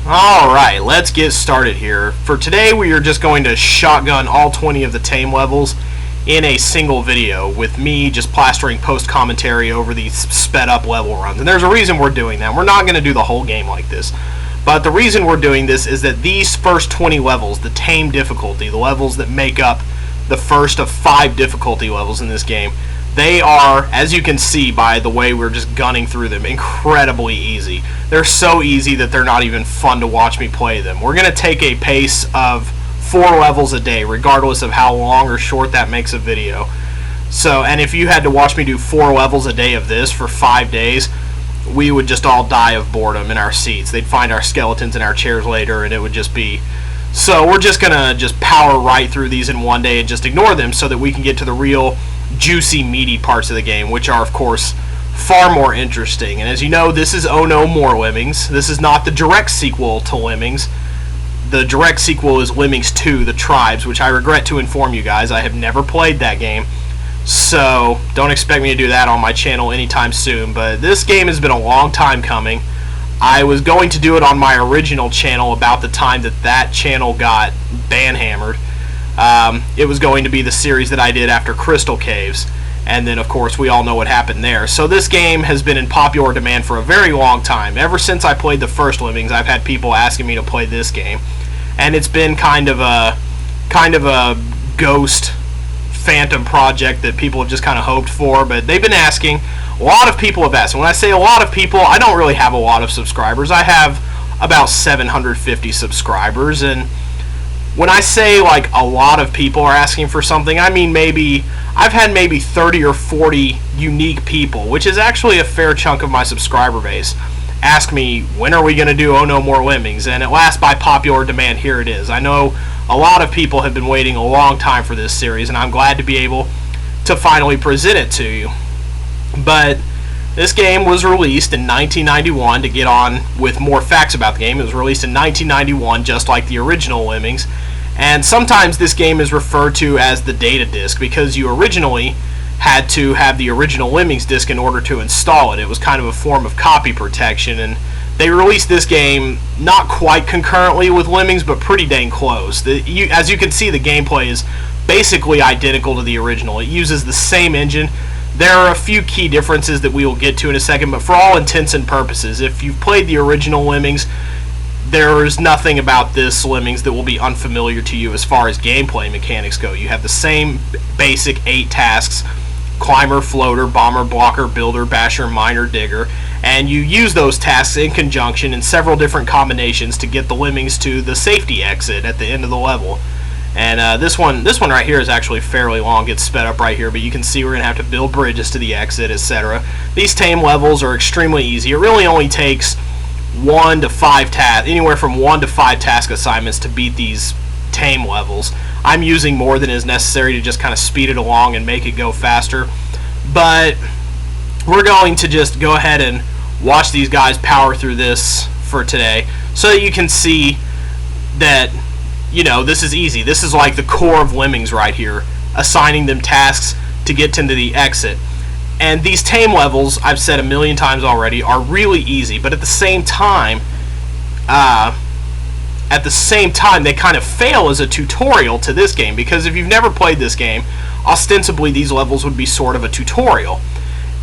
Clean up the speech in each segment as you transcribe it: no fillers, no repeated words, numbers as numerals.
Alright, let's get started here. For today, we are just going to shotgun all 20 of the Tame levels in a single video, with me just plastering post-commentary over these sped-up level runs. And there's a reason we're doing that. We're not going to do the whole game like this. But the reason we're doing this is that these first 20 levels, the Tame difficulty, the levels that make up the first of 5 difficulty levels in this game, they are, as you can see by the way we're just gunning through them, incredibly easy. They're so easy that they're not even fun to watch me play them. We're going to take a pace of 4 levels a day, regardless of how long or short that makes a video. So, and if you had to watch me do 4 levels a day of this for 5 days, we would just all die of boredom in our seats. They'd find our skeletons in our chairs later, and it would just be... So we're just going to just power right through these in one day and just ignore them so that we can get to the real juicy, meaty parts of the game, which are, of course, far more interesting. And as you know, this is Oh No More Lemmings. This is not the direct sequel to Lemmings. The direct sequel is Lemmings 2, The Tribes, which I regret to inform you guys, I have never played that game. So, don't expect me to do that on my channel anytime soon. But this game has been a long time coming. I was going to do it on my original channel about the time that that channel got banhammered. It was going to be the series that I did after Crystal Caves, and then of course we all know what happened there. So this game has been in popular demand for a very long time. Ever since I played the first Lemmings, I've had people asking me to play this game, and it's been kind of a ghost phantom project that people have just kind of hoped for, but they've been asking. A lot of people have asked. When I say a lot of people, I don't really have a lot of subscribers. I have about 750 subscribers, and when I say like a lot of people are asking for something, I mean maybe I've had maybe 30 or 40 unique people, which is actually a fair chunk of my subscriber base, ask me, when are we going to do Oh No More Lemmings? And at last, by popular demand, here it is. I know a lot of people have been waiting a long time for this series, and I'm glad to be able to finally present it to you. But this game was released in 1991. To get on with more facts about the game, it was released in 1991, just like the original Lemmings. And sometimes this game is referred to as the data disc because you originally had to have the original Lemmings disc in order to install it. It was kind of a form of copy protection, and they released this game not quite concurrently with Lemmings, but pretty dang close. As you can see, the gameplay is basically identical to the original. It uses the same engine. There are a few key differences that we will get to in a second, but for all intents and purposes, if you've played the original Lemmings, there is nothing about this Lemmings that will be unfamiliar to you as far as gameplay mechanics go. You have the same basic 8 tasks: climber, floater, bomber, blocker, builder, basher, miner, digger, and you use those tasks in conjunction in several different combinations to get the Lemmings to the safety exit at the end of the level. And this one right here is actually fairly long. Gets sped up right here, but you can see we're going to have to build bridges to the exit, etc. These Tame levels are extremely easy. It really only takes 1 to 5 tasks, anywhere from 1 to 5 task assignments to beat these Tame levels. I'm using more than is necessary to just kind of speed it along and make it go faster. But we're going to just go ahead and watch these guys power through this for today so that you can see that, you know, this is easy. This is like the core of Lemmings right here, assigning them tasks to get to the exit. And these Tame levels, I've said a million times already, are really easy, but at the same time, they kind of fail as a tutorial to this game, because if you've never played this game, ostensibly these levels would be sort of a tutorial.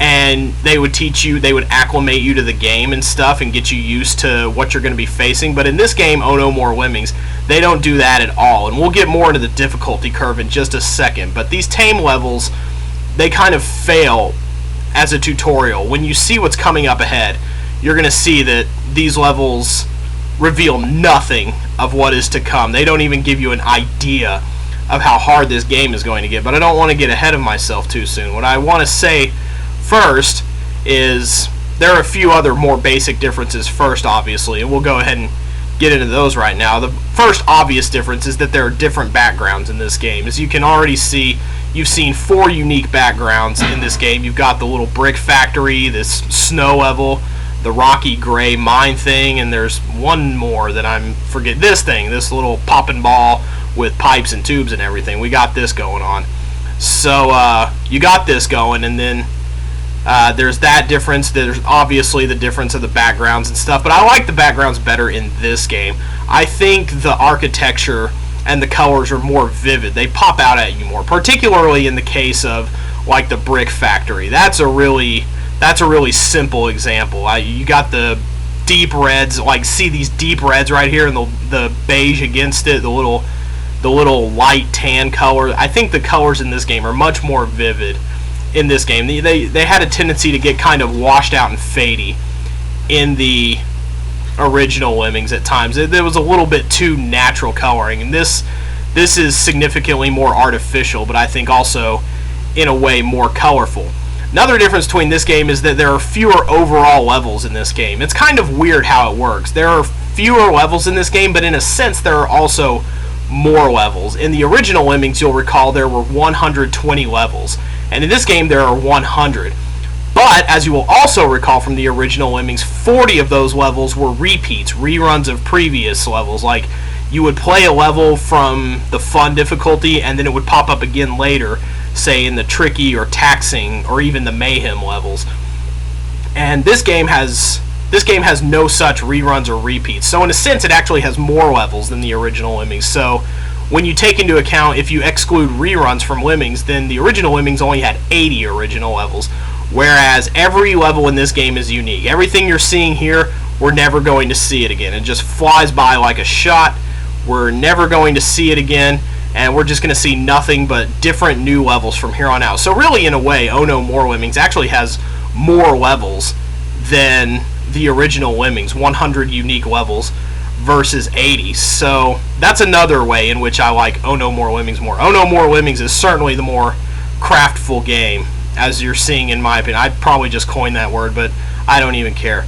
And they would teach you, they would acclimate you to the game and stuff and get you used to what you're going to be facing. But in this game, Oh No More Lemmings, they don't do that at all. And we'll get more into the difficulty curve in just a second. But these Tame levels, they kind of fail as a tutorial. When you see what's coming up ahead, you're going to see that these levels reveal nothing of what is to come. They don't even give you an idea of how hard this game is going to get. But I don't want to get ahead of myself too soon. What I want to say first is there are a few other more basic differences first, obviously, and we'll go ahead and get into those right now. The first obvious difference is that there are different backgrounds in this game. As you can already see, you've seen 4 unique backgrounds in this game. You've got the little brick factory, this snow level, the rocky gray mine thing, and there's one more that I'm forget. This thing, this little popping ball with pipes and tubes and everything. We got this going on. So you got this going, and then There's that difference. There's obviously the difference of the backgrounds and stuff, but I like the backgrounds better in this game. I think the architecture and the colors are more vivid. They pop out at you more, particularly in the case of like the brick factory. That's a really simple example. You got the deep reds, like see these deep reds right here, and the beige against it, the little light tan color. I think the colors in this game are much more vivid in this game. They had a tendency to get kind of washed out and fadey in the original Lemmings at times. There was a little bit too natural coloring, and this is significantly more artificial, but I think also in a way more colorful. Another difference between this game is that there are fewer overall levels in this game. It's kind of weird how it works. There are fewer levels in this game, but in a sense there are also more levels. In the original Lemmings, you'll recall there were 120 levels, and in this game there are 100. But, as you will also recall from the original Lemmings, 40 of those levels were repeats, reruns of previous levels. Like, you would play a level from the fun difficulty, and then it would pop up again later, say in the tricky or taxing or even the mayhem levels. And this game has no such reruns or repeats. So in a sense, it actually has more levels than the original Lemmings. So when you take into account, if you exclude reruns from Lemmings, then the original Lemmings only had 80 original levels. Whereas every level in this game is unique. Everything you're seeing here, we're never going to see it again. It just flies by like a shot. We're never going to see it again, and we're just going to see nothing but different new levels from here on out. So really, in a way, Oh No More Lemmings actually has more levels than the original Lemmings, 100 unique levels versus 80. So that's another way in which I like Oh No More Lemmings more. Oh No More Lemmings is certainly the more craftful game, as you're seeing in my opinion. I'd probably just coined that word, but I don't even care.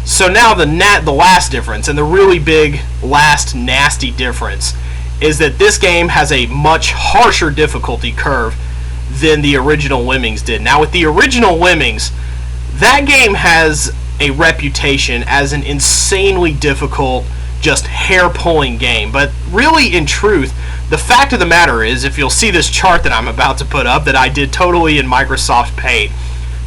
So now the last difference, and the really big last nasty difference, is that this game has a much harsher difficulty curve than the original Lemmings did. Now with the original Lemmings, that game has a reputation as an insanely difficult, just hair-pulling game. But really, in truth, the fact of the matter is, if you'll see this chart that I'm about to put up that I did totally in Microsoft Paint,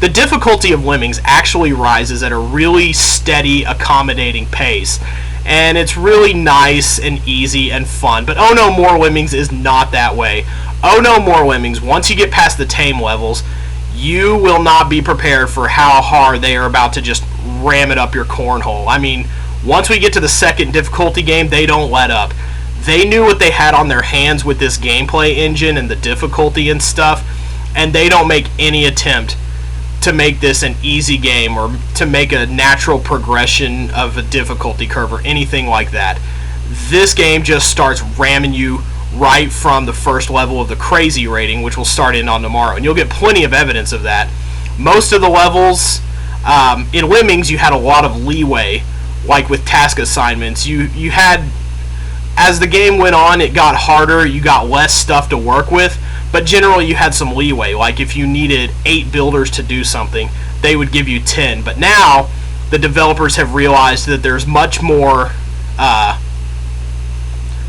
the difficulty of Lemmings actually rises at a really steady, accommodating pace. And it's really nice and easy and fun. But Oh No More Lemmings is not that way. Oh No More Lemmings, once you get past the Tame levels, you will not be prepared for how hard they are about to just ram it up your cornhole. I mean, once we get to the second difficulty game, they don't let up. They knew what they had on their hands with this gameplay engine and the difficulty and stuff, and they don't make any attempt to make this an easy game or to make a natural progression of a difficulty curve or anything like that. This game just starts ramming you right from the first level of the crazy rating, which will start in on tomorrow, and you'll get plenty of evidence of that. Most of the levels in Lemmings, you had a lot of leeway, like with task assignments. You had, as the game went on, it got harder, you got less stuff to work with, but generally you had some leeway. Like if you needed 8 builders to do something, they would give you 10. But now the developers have realized that there's much more.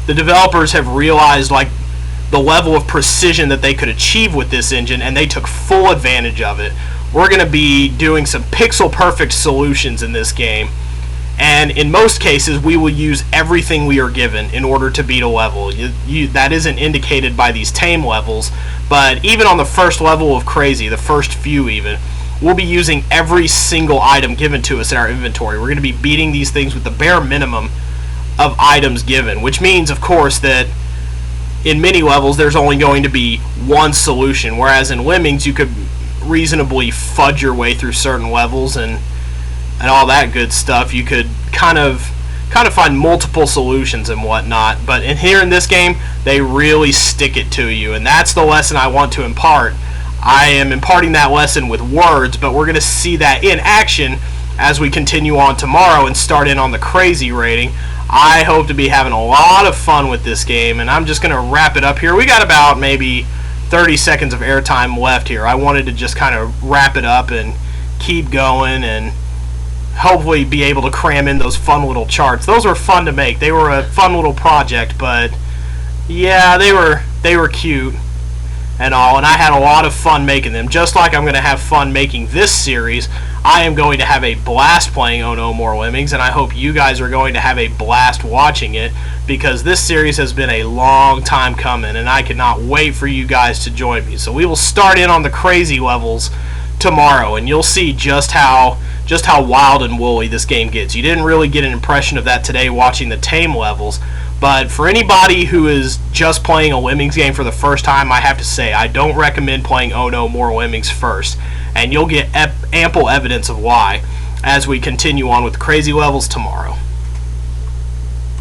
The developers have realized like the level of precision that they could achieve with this engine, and they took full advantage of it. We're going to be doing some pixel perfect solutions in this game, and in most cases we will use everything we are given in order to beat a level. That isn't indicated by these Tame levels, but even on the first level of Crazy, the first few even, we'll be using every single item given to us in our inventory. We're going to be beating these things with the bare minimum of items given, which means, of course, that in many levels there's only going to be one solution, whereas in Lemmings you could reasonably fudge your way through certain levels and all that good stuff. You could kind of find multiple solutions and whatnot, but here in this game they really stick it to you, and that's the lesson I want to impart. I am imparting that lesson with words, but we're going to see that in action as we continue on tomorrow and start in on the crazy rating. I hope to be having a lot of fun with this game, and I'm just going to wrap it up here. We got about maybe 30 seconds of airtime left here. I wanted to just kind of wrap it up and keep going and hopefully be able to cram in those fun little charts. Those were fun to make. They were a fun little project, but yeah, they were cute. and all, and I had a lot of fun making them. Just like I'm going to have fun making this series, I am going to have a blast playing Oh No More Lemmings, and I hope you guys are going to have a blast watching it, because this series has been a long time coming, and I cannot wait for you guys to join me. So we will start in on the crazy levels tomorrow, and you'll see just how wild and woolly this game gets. You didn't really get an impression of that today watching the Tame levels, but for anybody who is just playing a Lemmings game for the first time, I have to say I don't recommend playing Oh No More Lemmings first, and you'll get ample evidence of why as we continue on with crazy levels tomorrow.